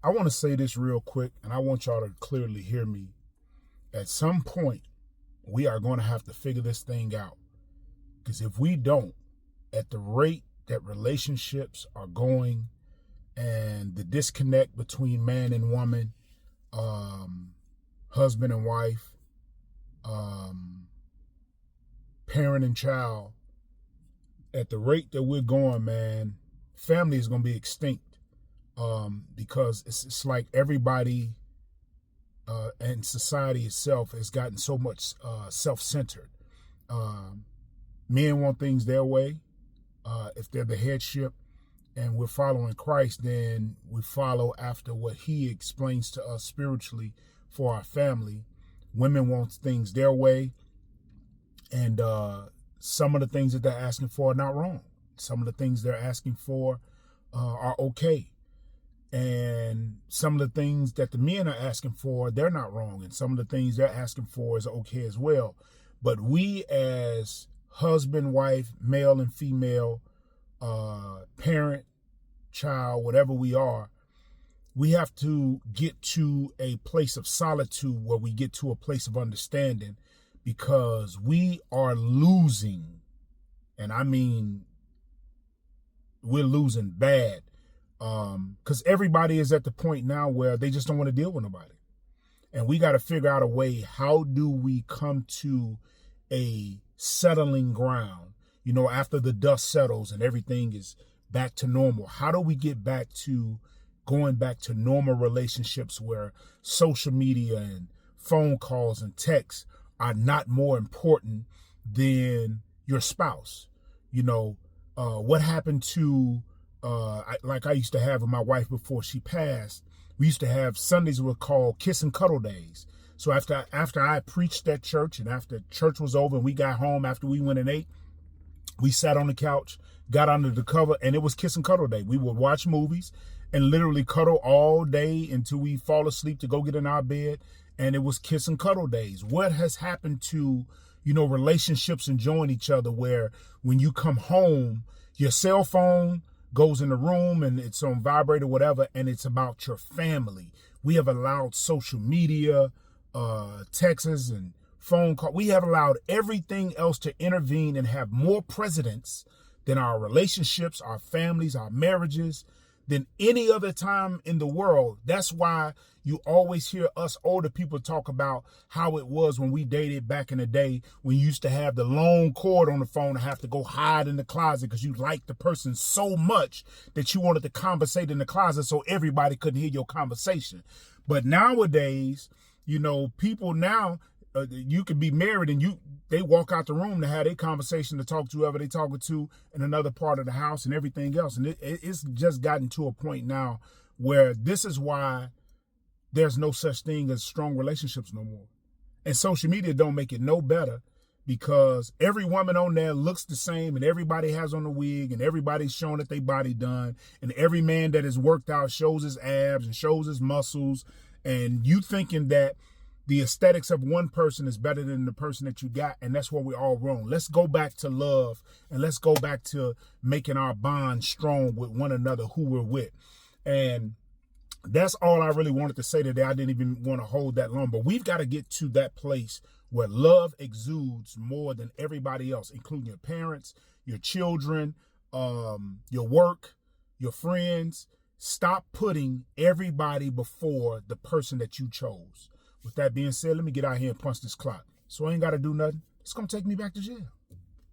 I want to say this real quick, and I want y'all to clearly hear me. At some point, we are going to have to figure this thing out. Because if we don't, at the rate that relationships are going and the disconnect between man and woman, husband and wife, parent and child, at the rate that we're going, man, family is going to be extinct. Because it's like everybody and society itself has gotten so much self-centered. Men want things their way. If they're the headship and we're following Christ, then we follow after what he explains to us spiritually for our family. Women want things their way. And some of the things that they're asking for are not wrong. Some of the things they're asking for are okay. And some of the things that the men are asking for, they're not wrong. And some of the things they're asking for is okay as well. But we as husband, wife, male and female, parent, child, whatever we are, we have to get to a place of solitude where we get to a place of understanding, because we are losing. And I mean, we're losing bad. Because everybody is at the point now where they just don't want to deal with nobody. And we got to figure out a way. How do we come to a settling ground, after the dust settles and everything is back to normal? How do we get back to going back to normal relationships where social media and phone calls and texts are not more important than your spouse? What happened to like I used to have with my wife before she passed. We used to have Sundays were called kiss and cuddle days. So after I preached at church and after church was over and we got home after we went and ate, we sat on the couch, got under the cover, and it was kiss and cuddle day. We would watch movies and literally cuddle all day until we fall asleep to go get in our bed. And it was kiss and cuddle days. What has happened to, relationships enjoying each other, where when you come home, your cell phone goes in the room and it's on vibrate or whatever, and it's about your family. We have allowed social media, texts and phone call. We have allowed everything else to intervene and have more precedence than our relationships, our families, our marriages, than any other time in the world. That's why you always hear us older people talk about how it was when we dated back in the day, when you used to have the long cord on the phone and have to go hide in the closet because you liked the person so much that you wanted to conversate in the closet so everybody couldn't hear your conversation. But nowadays, people now, you could be married and they walk out the room to have their conversation, to talk to whoever they talking to in another part of the house and everything else. And it's just gotten to a point now where this is why there's no such thing as strong relationships no more. And social media don't make it no better, because every woman on there looks the same and everybody has on a wig and everybody's showing that they body done. And every man that is worked out shows his abs and shows his muscles. And you thinking that the aesthetics of one person is better than the person that you got. And that's where we're all wrong. Let's go back to love, and let's go back to making our bond strong with one another, who we're with. And that's all I really wanted to say today. I didn't even want to hold that long, but we've got to get to that place where love exudes more than everybody else, including your parents, your children, your work, your friends. Stop putting everybody before the person that you chose. With that being said, let me get out here and punch this clock. So I ain't got to do nothing. It's going to take me back to jail.